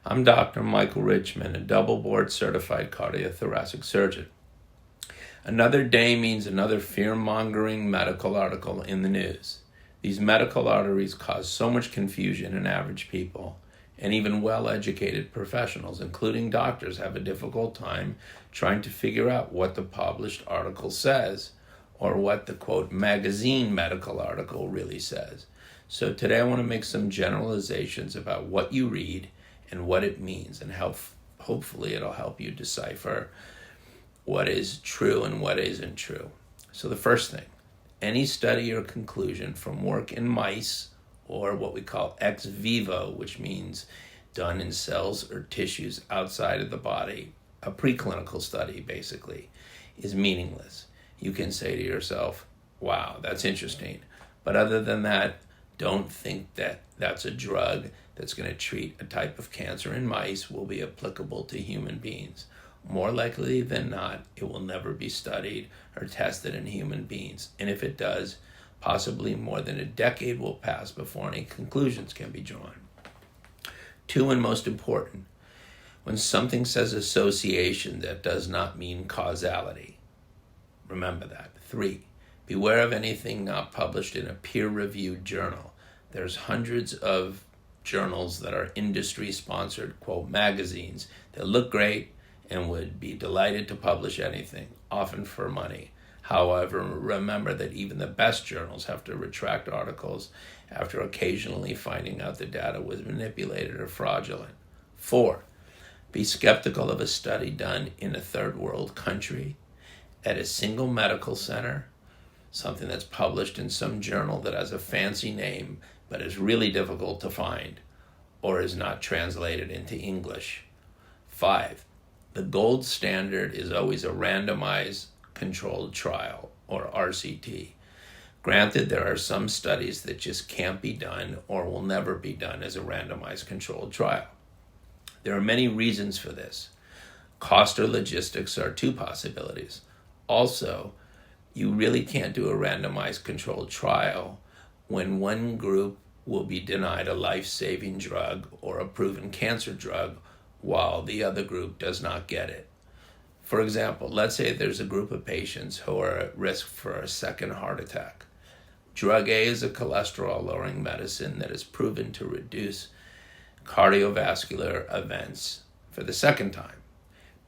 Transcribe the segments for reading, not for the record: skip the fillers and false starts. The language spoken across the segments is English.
I'm Dr. Michael Richmond, a double-board certified cardiothoracic surgeon. Another day means another fear-mongering medical article in the news. These medical arteries cause so much confusion in average people, and even well-educated professionals, including doctors, have a difficult time trying to figure out what the published article says or what the, quote, magazine medical article really says. So today I want to make some generalizations about what you read and what it means, and hopefully it'll help you decipher what is true and what isn't true. So the first thing, any study or conclusion from work in mice, or what we call ex vivo, which means done in cells or tissues outside of the body, a preclinical study basically, is meaningless. You can say to yourself, wow, that's interesting. But other than that, don't think that that's a drug that's going to treat a type of cancer in mice will be applicable to human beings. More likely than not, it will never be studied or tested in human beings. And if it does, possibly more than a decade will pass before any conclusions can be drawn. 2, and most important, when something says association, that does not mean causality. Remember that. 3, beware of anything not published in a peer-reviewed journal. There's hundreds of journals that are industry-sponsored, quote, magazines that look great and would be delighted to publish anything, often for money. However, remember that even the best journals have to retract articles after occasionally finding out the data was manipulated or fraudulent. 4, be skeptical of a study done in a third world country at a single medical center, something that's published in some journal that has a fancy name but is really difficult to find or is not translated into English. 5, the gold standard is always a randomized controlled trial, or RCT. Granted, there are some studies that just can't be done or will never be done as a randomized controlled trial. There are many reasons for this. Cost or logistics are 2 possibilities. Also, you really can't do a randomized controlled trial when one group will be denied a life-saving drug or a proven cancer drug while the other group does not get it. For example, let's say there's a group of patients who are at risk for a second heart attack. Drug A is a cholesterol-lowering medicine that is proven to reduce cardiovascular events for the second time,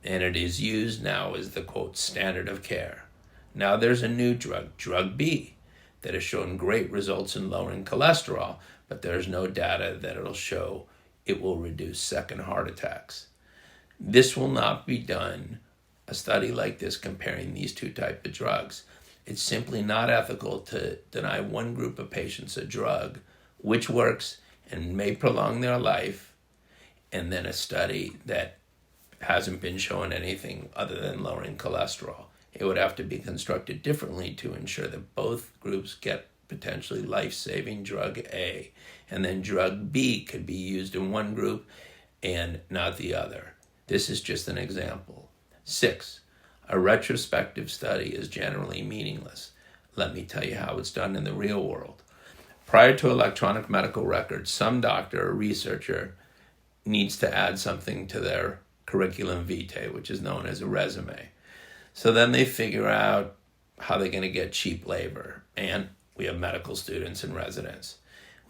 and it is used now as the, quote, standard of care. Now there's a new drug, drug B, that has shown great results in lowering cholesterol, but there's no data that it'll show it will reduce second heart attacks. This will not be done, a study like this comparing these 2 types of drugs. It's simply not ethical to deny one group of patients a drug which works and may prolong their life, and then a study that hasn't been shown anything other than lowering cholesterol. It would have to be constructed differently to ensure that both groups get potentially life-saving drug A, and then drug B could be used in one group and not the other. This is just an example. 6, a retrospective study is generally meaningless. Let me tell you how it's done in the real world. Prior to electronic medical records, some doctor or researcher needs to add something to their curriculum vitae, which is known as a resume. So then they figure out how they're going to get cheap labor. And we have medical students and residents.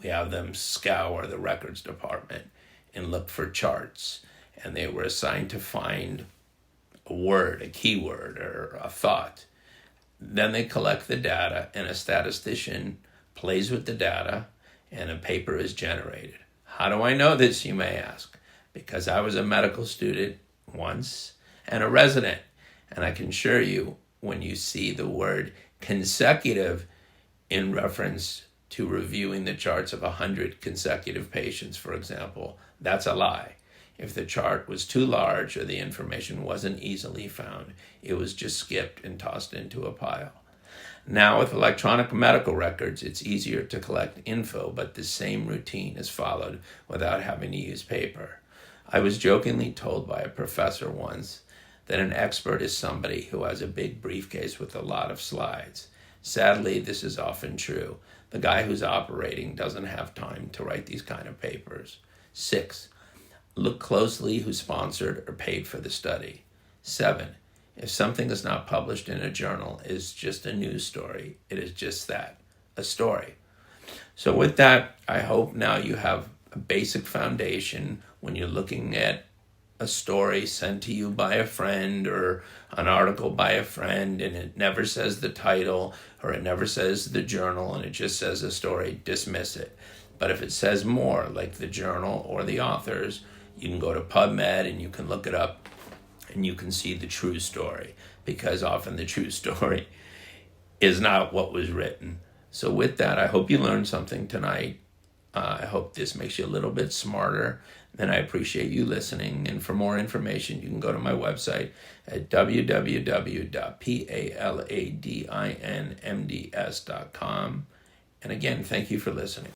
We have them scour the records department and look for charts. And they were assigned to find a word, a keyword, or a thought. Then they collect the data, and a statistician plays with the data, and a paper is generated. How do I know this, you may ask? Because I was a medical student once and a resident. And I can assure you, when you see the word consecutive in reference to reviewing the charts of 100 consecutive patients, for example, that's a lie. If the chart was too large or the information wasn't easily found, it was just skipped and tossed into a pile. Now with electronic medical records, it's easier to collect info, but the same routine is followed without having to use paper. I was jokingly told by a professor once that an expert is somebody who has a big briefcase with a lot of slides. Sadly, this is often true. The guy who's operating doesn't have time to write these kind of papers. 6, Look closely who sponsored or paid for the study. 7. If something is not published in a journal, it is just a news story. It is just that, a story. So with that, I hope now you have a basic foundation when you're looking at a story sent to you by a friend or an article by a friend, and it never says the title or it never says the journal and it just says a story, dismiss it. But if it says more, like the journal or the authors, you can go to PubMed and you can look it up and you can see the true story, because often the true story is not what was written. So with that, I hope you learned something tonight. I hope this makes you a little bit smarter, and I appreciate you listening. And for more information, you can go to my website at www.paladinmds.com. And again, thank you for listening.